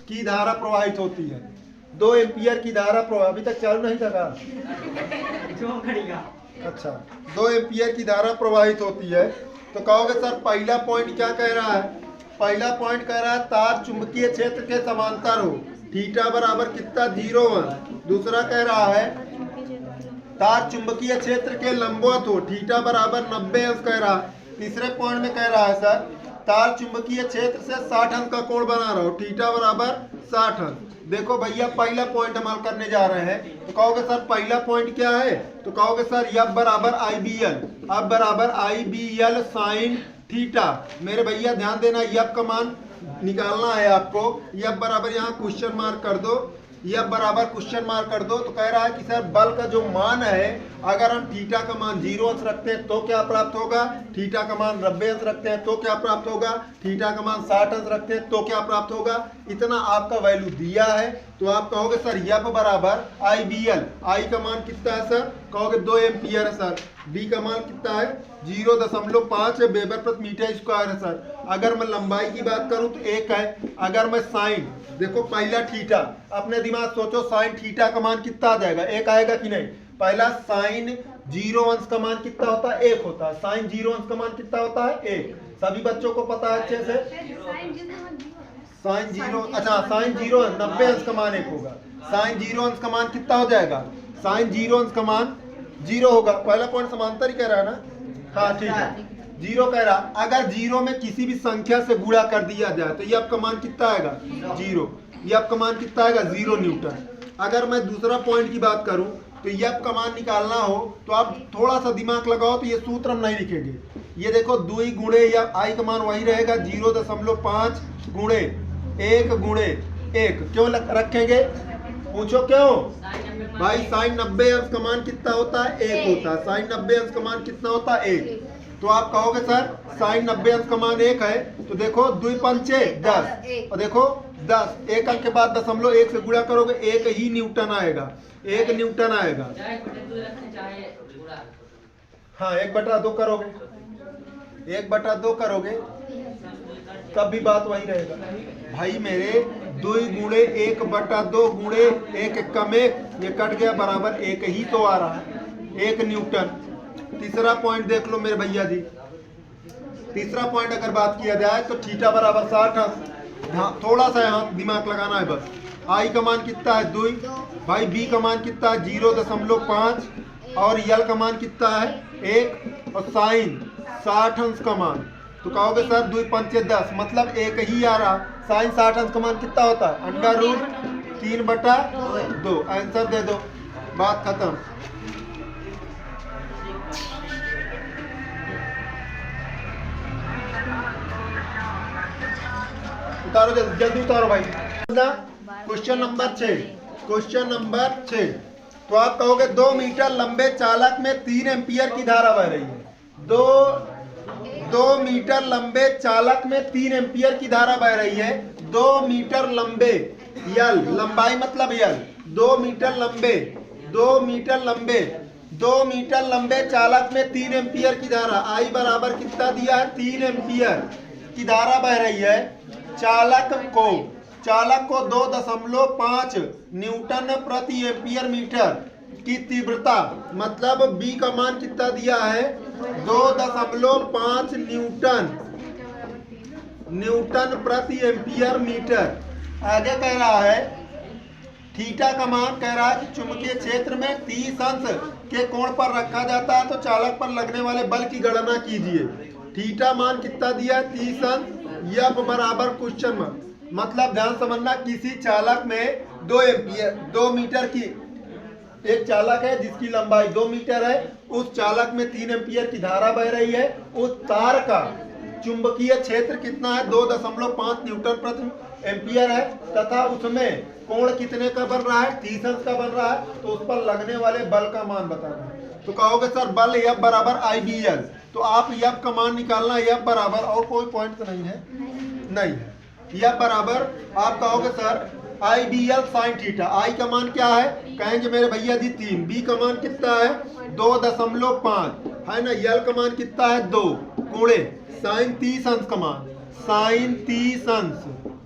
की धारा प्रवाहित होती है। 2 एम्पियर की धारा प्रवाह, अभी तक चालू नहीं था अच्छा, 2 एम्पियर की धारा प्रवाहित होती है। तो कहोगे सर पहला पॉइंट क्या कह रहा है? पहला पॉइंट कह रहा है तार चुंबकीय क्षेत्र के समांतर हो, थीटा बराबर कितना 0 दूसरा कह रहा है तार चुंबकीय क्षेत्र के लंबवत हो, थीटा बराबर 90 अंश कह रहा है। तीसरे पॉइंट में कह रहा है सर तार चुंबकीय क्षेत्र से 60 अंश का कोण बना रहा हो, थीटा बराबर 60 अंश। देखो भैया पहला पॉइंट हम करने जा रहे हैं। तो कहोगे सर पहला पॉइंट क्या है? तो कहोगे सर एफ बराबर आई बी एल, एफ बराबर आई बी एल साइन थीटा। मेरे भैया ध्यान देना, एफ का मान निकालना है आपको। एफ बराबर यहाँ क्वेश्चन मार्क कर दो, एफ बराबर क्वेश्चन मार्क कर दो। तो कह रहा है कि सर बल का जो मान है अगर हम थीटा का मान 0 अंश रखते हैं तो क्या प्राप्त होगा, थीटा का मान 90 अंश रखते हैं तो क्या प्राप्त होगा, थीटा का मान 60 अंश रखते हैं तो क्या प्राप्त होगा। इतना आपका वैल्यू दिया है। तो आप कहोगे सर एफ बराबर आई बी एल, आई का मान कितना है सर? कहोगे 2 एम्पियर है सर। बी का मान कितना है? 0.5 वेबर प्रति मीटर स्क्वायर है सर। अगर मैं लंबाई की बात करूं तो 1 है। अगर मैं साइन, देखो पहला थीटा, अपने दिमाग सोचो साइन थीटा का मान कितना आ जाएगा? 1 आएगा कि नहीं? पहला साइन 0 अंश का मान कितना होता है? 1 होता है। साइन 0 अंश का मान कितना होता है? 1। सभी बच्चों को पता है अच्छे से। साइन 0, अच्छा साइन 0 90 अंश का मान 1 होगा। साइन 0 अंश का मान कितना हो जाएगा? साइन 0 अंश का मान 0 होगा। पहला पॉइंट समांतर ही कह रहा है ना? हाँ ठीक है, 0 कह रहा। अगर 0 में किसी भी संख्या से गुणा कर दिया जाए तो ये आपका मान कितना आएगा? 0। ये आपका मान कितना आएगा? 0 न्यूटन। अगर मैं दूसरा पॉइंट की बात करूं तो ये आपका मान निकालना हो तो आप थोड़ा सा दिमाग लगाओ तो ये सूत्र हम नहीं लिखेंगे। ये देखो 2 गुणे या आई का मान वही रहेगा 0.5 गुणे 1 गुणे 1। क्यों रखेंगे? पूछो क्यों भाई? साइन 90 अंश का मान कितना होता है? 1 होता है। साइन 90 अंश का मान कितना होता है? 1। तो आप कहोगे सर साइन 90 अंश का मान 1 है। तो देखो 2 पंचे 10 और देखो 10, 1 अंक के बाद 1 से गुणा करोगे 1 ही न्यूटन आएगा। 1 न्यूटन आएगा। हाँ 1/2 करोगे, 1/2 करोगे तब भी बात वही रहेगा भाई मेरे। 2 गुणे 1/2 गुणे 1 कम 1, ये कट गया बराबर 1 ही तो आ रहा है, 1 न्यूटन। तीसरा पॉइंट देख लो मेरे भैया जी। तीसरा पॉइंट अगर बात किया जाए तो थीटा बराबर 60 अंश। थोड़ा सा यहाँ दिमाग लगाना है बस। आई का मान कितना है? 2 भाई। बी का मान कितना है? 0.5 और यल का मान कितना है? 1 और साइन 60 अंश का मान। तो कहोगे सर 2 पंचे 10 मतलब 1 ही आ रहा। साइन 60 अंश का मान कितना होता है? √3/2। आंसर दे दो, बात खत्म। उतारो जल्दी उतारो भाई। Question number 6, question number 6। तो आप कहोगे 2 मीटर लंबे चालक में 3 एम्पियर की धारा बह रही है। 2 मीटर लंबे चालक में 3 एम्पियर की धारा बह रही है। 2 मीटर लंबे, यल लंबाई मतलब यल, 2 मीटर लंबे, 2 मीटर लंबे, 2 मीटर लंबे चालक में 3 एम्पियर की धारा। आई बराबर कितना दिया है? 3 एम्पियर की धारा बह रही है। चालक को 2.5 न्यूटन प्रति एम्पियर मीटर की तीव्रता, मतलब बी का मान कितना दिया है? 2.5 न्यूटन प्रति एम्पियर मीटर। आगे कह रहा है थीटा का मान कह रहा है कि चुंबकीय क्षेत्र में 30 अंश के कोण पर रखा जाता है। तो चालक पर लगने वाले बल की गणना कीजिए। थीटा मान कितना दिया है? 30 अंश। एफ बराबर क्वेश्चन मार्क, मतलब ध्यान समझना, किसी चालक में 2 एम्पियर 2 मीटर की, एक चालक है जिसकी लंबाई 2 मीटर है, उस चालक में 3 एम्पियर की धारा बह रही है। उस तार का चुंबकीय क्षेत्र कितना है? 2.5 न्यूटन प्रति एम्पियर है तथा उसमें कोण कितने का बन रहा है? 30 अंश का बन रहा है। तो उस पर लगने वाले बल का मान बताना है। तो कहोगे सर बल एफ बराबर आई बी एल। तो आप एफ का मान निकालना, एफ बराबर, और कोई पॉइंट तो नहीं है? नहीं है। एफ बराबर आप कहोगे sir I B L sine theta. I का मान क्या है? कहेंगे मेरे भैया जी 3। बी का मान कितना है? 2.5 है ना। यल का मान कितना है? 2 गुणे साइन 30 अंश का मान, साइन 30 अंश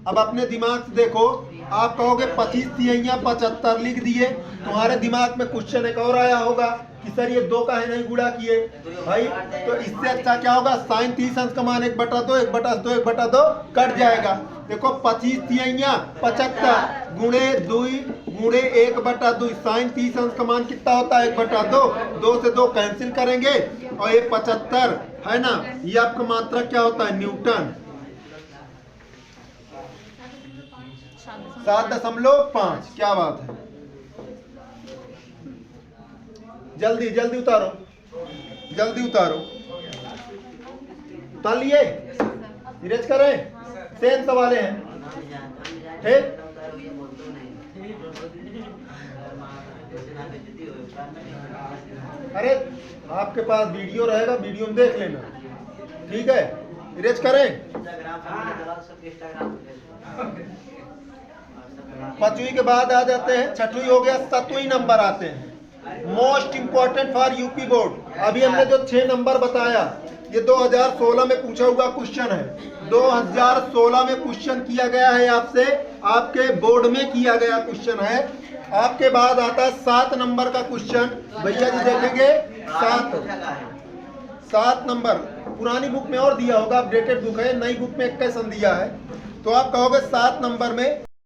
अब अपने दिमाग से देखो, आप कहोगे 25 तिहैया 75 लिख दिए, तुम्हारे दिमाग में क्वेश्चन एक और आया होगा कि सर ये 2 काहे नहीं गुणा किए भाई। तो इससे अच्छा क्या होगा, साइन 30 अंश का मान 1/2 1/2 1/2 कट जाएगा। देखो 25 तिहैया 75 गुणे 2 गुणे 1/2, साइन 30 अंश का मान कितना होता है 1/2, 2 से 2 कैंसिल करेंगे और ये 75 है ना, ये आपका मात्रा क्या होता है न्यूटन। 7.5, क्या बात है। जल्दी जल्दी उतारो, जल्दी उतारो। उतार लिए, इरेज करें, सेंस वाले हैं ठीक। अरे आपके पास वीडियो रहेगा, वीडियो में देख लेना, ठीक है। इरेज करें। 5वीं के बाद आ जाते हैं, 6वीं हो गया, 7वीं नंबर आते हैं। Most important for UP board. अभी हमने जो 6 नंबर बताया ये 2016 में पूछा हुआ क्वेश्चन है। 2016 में क्वेश्चन किया गया है आपसे, आपके बोर्ड में किया गया क्वेश्चन है। आपके बाद आता है 7 नंबर का क्वेश्चन। भैया जी देखेंगे 7 नंबर पुरानी बुक में और दिया होगा, अपडेटेड बुक है, नई बुक में 21 दिया है। तो आप कहोगे 7 नंबर में